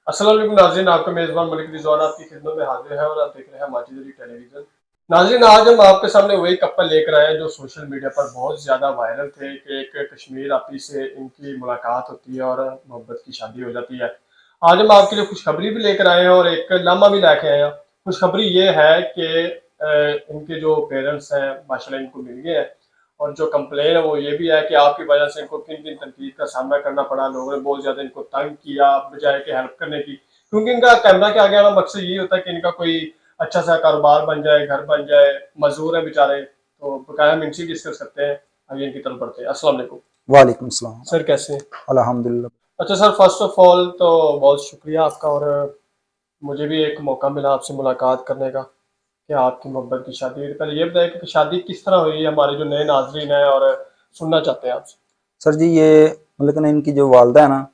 अस्सलाम वालेकुम नाज़रीन, आपका मेज़बान मलिक रिजवान आपकी खिदमत में हाजिर है और आप देख रहे हैं माजिद टेलीविजन। नाज़रीन, आज हम आपके सामने वही कपल लेकर आए हैं जो सोशल मीडिया पर बहुत ज़्यादा वायरल थे कि एक कश्मीर आपी से इनकी मुलाकात होती है और मोहब्बत की शादी हो जाती है। आज हम आपके लिए खुशखबरी भी लेकर आए हैं और एक लामा भी लेके आए हैं। खुशखबरी ये है कि इनके जो पेरेंट्स हैं माशाल्लाह इनको मिल गए हैं और जो कंप्लेन है वो ये भी है कि आपकी वजह से इनको किन-किन तनकीद का सामना करना पड़ा। लोगों ने बहुत ज़्यादा इनको तंग किया बजाए कि हेल्प करने की। क्योंकि इनका कैमरा के आगे आना मकसद यही होता है कि इनका कोई अच्छा सा कारोबार बन जाए, घर बन जाए, मज़दूर हैं बेचारे। तो बकाया हम इनसे डिस्कस करते हैं। आगे इनकी तरफ बढ़ते हैं। अस्सलाम वालेकुम। वालेकुम सलाम। सर कैसे हैं? अल्हम्दुलिल्लाह। अच्छा सर, फर्स्ट ऑफ ऑल तो बहुत शुक्रिया आपका और मुझे भी एक मौका मिला आपसे मुलाकात करने का कि आपकी मोहब्बत की शादी हुई। पहले ये बताइए कि शादी किस तरह हुई है? हमारे जो नए नाज़रीन हैं और सुनना चाहते हैं आपसे। सर जी ये मतलब कि ना इनकी जो वालदा है ना,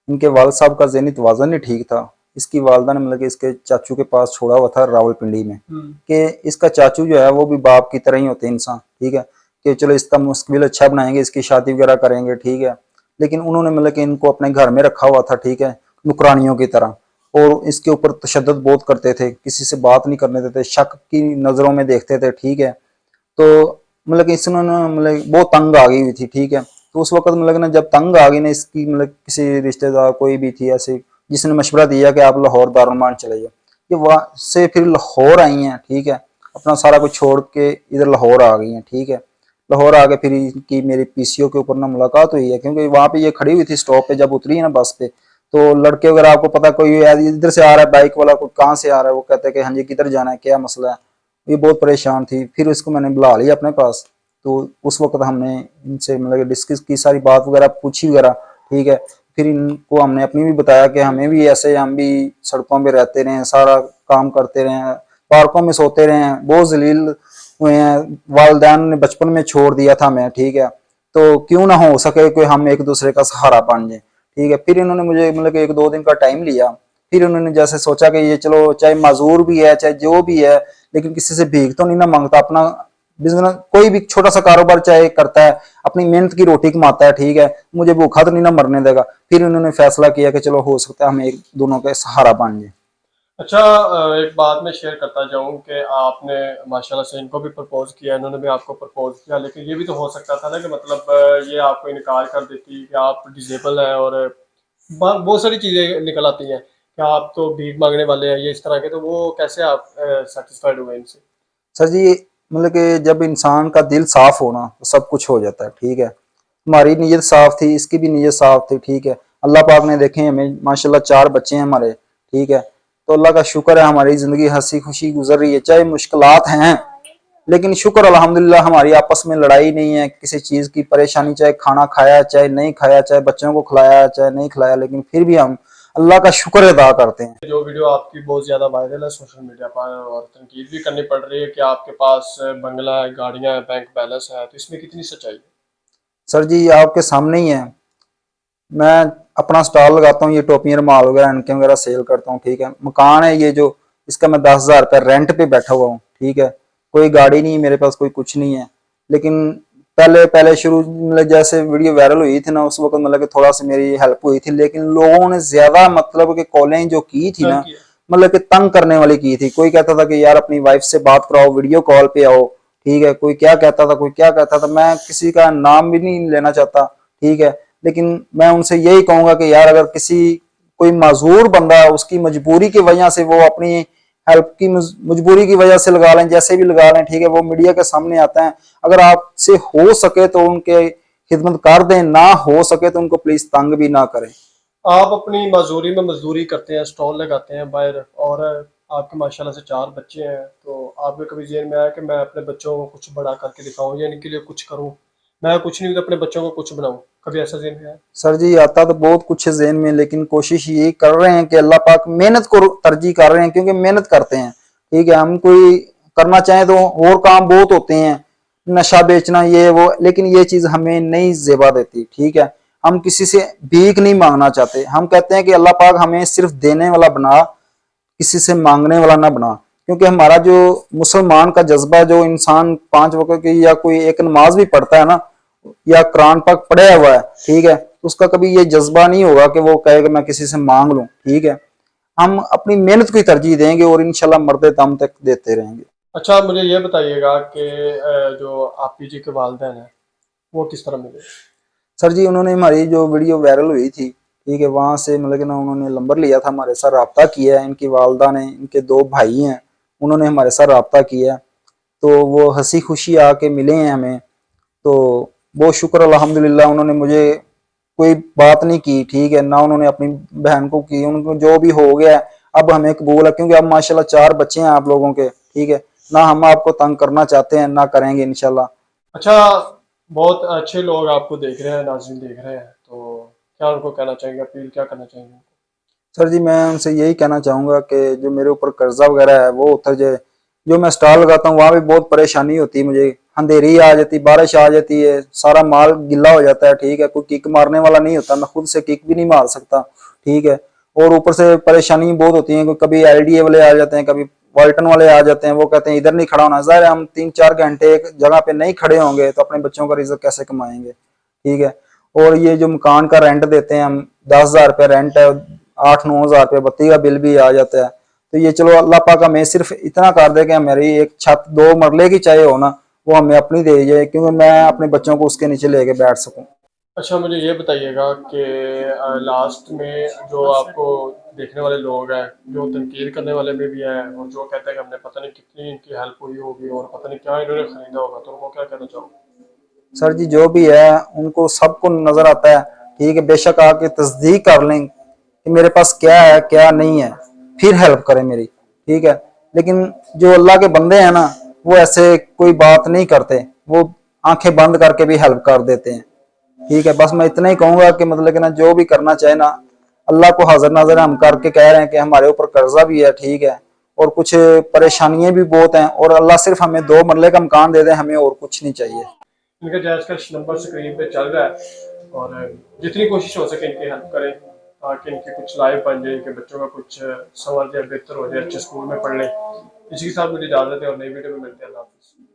इनके वालिद साहब का ज़हनी तवाज़ुन नहीं ठीक था। इसकी वालदा ने मतलब कि इसके चाचू के पास छोड़ा हुआ था रावलपिंडी में, हुँ। कि इसका चाचू जो है वो भी बाप की तरह ही होते हैं इंसान, ठीक है? कि चलो इसका मुस्तकबिल अच्छा बनाएँगे, इसकी शादी वगैरह करेंगे, ठीक है? लेकिन उन्होंने मतलब कि इनको अपने घर में रखा हुआ था, ठीक है? नौकरानियों की तरह, और इसके ऊपर तशद्दुद बहुत करते थे, किसी से बात नहीं करने देते, शक की नज़रों में देखते थे, ठीक है? तो मतलब कि इसने ना मतलब बहुत तंग आ गई हुई थी, ठीक है? तो उस वक़्त मतलब कि ना जब तंग आ गई ना इसकी, मतलब किसी रिश्तेदार कोई भी थी ऐसे जिसने मशवरा दिया कि आप लाहौर दारुल चले जाओ। ये वहाँ से फिर लाहौर आई हैं, ठीक है? अपना सारा कुछ छोड़ के इधर लाहौर आ गई हैं, ठीक है? लाहौर आ के फिर इनकी मेरी पीसीओ के ऊपर ना मुलाकात हुई है, क्योंकि वहाँ पे ये खड़ी हुई थी स्टॉप पे, जब उतरी है ना बस पे, तो लड़के वगैरह आपको पता, कोई इधर से आ रहा है बाइक वाला, कोई कहाँ से आ रहा है, वो कहते हैं कि हाँ जी किधर जाना है, क्या मसला है। ये बहुत परेशान थी, फिर इसको मैंने बुला लिया अपने पास। तो उस वक्त हमने इनसे मतलब डिस्कस की, सारी बात वगैरह पूछी वगैरह, ठीक है? फिर इनको हमने अपनी भी बताया कि हमें भी ऐसे, हम भी सड़कों पे रहते रहे हैं, सारा काम करते रहे हैं, पार्कों में सोते रहे हैं, बहुत जलील हुए हैं, वालदैन ने बचपन में छोड़ दिया था हमें, ठीक है? तो क्यों ना हो सके कि हम एक दूसरे का सहारा बन जाए, ठीक है? फिर इन्होंने मुझे मतलब कि 1-2 दिन का टाइम लिया। फिर उन्होंने जैसे सोचा कि ये चलो चाहे माजूर भी है चाहे जो भी है, लेकिन किसी से भीख तो नहीं ना मांगता, अपना बिजनेस कोई भी छोटा सा कारोबार चाहे करता है, अपनी मेहनत की रोटी कमाता है, ठीक है? मुझे भूखा तो नहीं ना मरने देगा। फिर उन्होंने फैसला किया कि चलो हो सकता है हम एक दोनों के सहारा बन जाए। अच्छा, एक बात मैं शेयर करता जाऊँ कि आपने माशाल्लाह से इनको भी प्रपोज़ किया, इन्होंने भी आपको प्रपोज़ किया, लेकिन ये भी तो हो सकता था ना कि मतलब ये आपको इनकार कर देती कि आप डिसेबल हैं और बहुत सारी चीज़ें निकल आती हैं कि आप तो भीख मांगने वाले हैं, ये इस तरह के, तो वो कैसे आप सेटिस्फाइड हुए इनसे? सर जी मतलब कि जब इंसान का दिल साफ हो ना तो सब कुछ हो जाता है, ठीक है? हमारी नीयत साफ थी, इसकी भी नीयत साफ थी, ठीक है? अल्लाह पाक ने देखे हमें माशाल्लाह 4 बच्चे हैं हमारे, ठीक है? तो अल्लाह का शुक्र है, हमारी ज़िंदगी हँसी खुशी गुजर रही है, चाहे मुश्किलात हैं, लेकिन शुक्र अल्हम्दुलिल्लाह हमारी आपस में लड़ाई नहीं है, किसी चीज़ की परेशानी, चाहे खाना खाया चाहे नहीं खाया, चाहे बच्चों को खिलाया चाहे नहीं खिलाया, लेकिन फिर भी हम अल्लाह का शुक्र अदा करते हैं। जो वीडियो आपकी बहुत ज़्यादा वायरल है सोशल मीडिया पर और तनकीद भी करनी पड़ रही है कि आपके पास बंगला है, गाड़ियाँ हैं, बैंक बैलेंस है, तो इसमें कितनी सच्चाई है? सर जी आपके सामने ही है, मैं अपना स्टॉल लगाता हूँ, ये टोपियाँ रुमाल वगैरह इनके वगैरह सेल करता हूँ, ठीक है? मकान है ये जो, इसका मैं 10,000 रुपये रेंट पे बैठा हुआ हूँ, ठीक है? कोई गाड़ी नहीं है मेरे पास, कोई कुछ नहीं है। लेकिन पहले पहले शुरू मतलब जैसे वीडियो वायरल हुई थी ना, उस वक्त मतलब कि थोड़ा सी मेरी हेल्प हुई थी, लेकिन लोगों ने ज्यादा मतलब कि कॉलें जो की थी तंग ना, किया? मतलब कि तंग करने वाली की थी। कोई कहता था कि यार अपनी वाइफ से बात कराओ, वीडियो कॉल पे आओ, ठीक है? कोई क्या कहता था, कोई क्या कहता था, मैं किसी का नाम भी नहीं लेना चाहता, ठीक है? लेकिन मैं उनसे यही कहूंगा कि यार अगर किसी कोई माजूर बंदा है, उसकी मजबूरी की वजह से वो अपनी हेल्प की मजबूरी की वजह से लगा लें, जैसे भी लगा लें, ठीक है? वो मीडिया के सामने आता है, अगर आपसे हो सके तो उनके खिदमत कर दें, ना हो सके तो उनको प्लीज तंग भी ना करें। आप अपनी मजदूरी में मजदूरी करते हैं, स्टॉल लगाते हैं बाहर और आपके माशाल्लाह से 4 बच्चे हैं, तो आपके कभी ज़हन में आया कि मैं अपने बच्चों को कुछ बड़ा करके दिखाऊँ या इनके लिए कुछ करूँ? मैं कुछ नहीं तो अपने बच्चों को कुछ बनाऊँ, कभी ऐसा ज़हन में आया? सर जी आता तो बहुत कुछ है ज़हन में, लेकिन कोशिश ये कर रहे हैं कि अल्लाह पाक मेहनत को तरजीह कर रहे हैं, क्योंकि मेहनत करते हैं, ठीक है? हम कोई करना चाहें तो और काम बहुत होते हैं, नशा बेचना ये वो, लेकिन ये चीज़ हमें नहीं जेबा देती, ठीक है? हम किसी से भीख नहीं मांगना चाहते, हम कहते हैं कि अल्लाह पाक हमें सिर्फ देने वाला बना, किसी से मांगने वाला ना बना। क्योंकि हमारा जो मुसलमान का जज्बा, जो इंसान 5 वक्त की या कोई एक नमाज भी पढ़ता है ना, या कुरान पाक पढ़ा हुआ है, ठीक है? तो उसका कभी ये जज्बा नहीं होगा कि वो कहे कि मैं किसी से मांग लूं, ठीक है? हम अपनी मेहनत को ही तरजीह देंगे और इंशाल्लाह मरते दम तक देते रहेंगे। अच्छा, मुझे ये बताइएगा कि जो आप ही जी के वालिदैन हैं वो किस तरह मिले? सर जी उन्होंने हमारी जो वीडियो वायरल हुई थी, ठीक है, वहां से मतलब कि ना उन्होंने नंबर लिया था, हमारे साथ रब्ता किया है, इनकी वालदा ने, इनके 2 भाई हैं, उन्होंने हमारे साथ रब्ता किया, तो वो हंसी खुशी आके मिले हैं हमें, तो बहुत शुक्र अल्हम्दुलिल्लाह। उन्होंने मुझे कोई बात नहीं की, ठीक है, ना उन्होंने अपनी बहन को की, उनको जो भी हो गया है अब हमें कबूल है, क्योंकि अब माशाल्लाह 4 बच्चे हैं आप लोगों के, ठीक है, ना हम आपको तंग करना चाहते हैं ना करेंगे इंशाल्लाह। अच्छा, बहुत अच्छे लोग आपको देख रहे हैं, नाज़रीन देख रहे हैं, तो क्या उनको कहना चाहेंगे, अपील क्या करना चाहेंगे? सर जी मैं उनसे यही कहना चाहूंगा कि जो मेरे ऊपर कर्जा वगैरह है वो उतर जाए। जो मैं स्टॉल लगाता हूँ वहां भी बहुत परेशानी होती है मुझे, अंधेरी आ जाती, बारिश आ जाती है, सारा माल गिल्ला हो जाता है, ठीक है, कोई किक मारने वाला नहीं होता, मैं खुद से किक भी नहीं मार सकता, ठीक है, और ऊपर से परेशानी बहुत होती है, कभी एलडीए वाले आ जाते हैं, कभी वाल्टन वाले आ जाते हैं, वो कहते हैं इधर नहीं खड़ा होना। ज़ाहिर है हम 3-4 घंटे एक जगह पे नहीं खड़े होंगे तो अपने बच्चों का रिजक कैसे कमाएंगे, ठीक है। और ये जो मकान का रेंट देते हैं हम, 10,000 रुपये रेंट है, 8-9 हज़ार रुपये बत्ती का बिल भी आ जाता है, तो ये चलो अल्लाह पाक हमें सिर्फ इतना कर दे कि हमारी एक छत 2 मरले की चाहे हो ना, वो हमें अपनी दे जाए, क्योंकि मैं अपने बच्चों को उसके नीचे लेके बैठ सकूं। अच्छा, मुझे ये बताइएगा कि लास्ट में जो आपको देखने वाले लोग हैं, जो तनकीद करने वाले में भी हैं और जो कहते हैं कि हमने पता नहीं कितनी इनकी हेल्प हुई होगी और पता नहीं क्या इन्होंने खरीदा होगा, तो उनको क्या कहना चाहोगे? सर जी जो भी है उनको सबको नजर आता है, ठीक है, बेशक आके तस्दीक कर लें कि मेरे पास क्या है क्या नहीं है, फिर हेल्प करें मेरी, ठीक है। लेकिन जो अल्लाह के बंदे हैं ना, वो ऐसे कोई बात नहीं करते, वो आंखें बंद करके भी हेल्प कर देते हैं, ठीक है। बस मैं इतना ही कहूंगा कि मतलब कि ना जो भी करना चाहे ना, अल्लाह को हाजिर नाजिर हम करके कह रहे हैं कि हमारे ऊपर कर्जा भी है, ठीक है, और कुछ परेशानियां भी बहुत हैं, और अल्लाह सिर्फ हमें 2 मरले का मकान दे दे, हमें और कुछ नहीं चाहिए। इनका जायज़ का नंबर स्क्रीन पे चल रहा है और जितनी कोशिश हो सके इनकी हेल्प करें ताकि इनकी कुछ लाइफ बन जाए, इनके बच्चों का कुछ संवर जाए, बेहतर हो जाए, अच्छे स्कूल में पढ़ लें। इसी के साथ मुझे इजाज़त है और नई वीडियो में मिलते हैं। अल्लाह हाफ़िज़।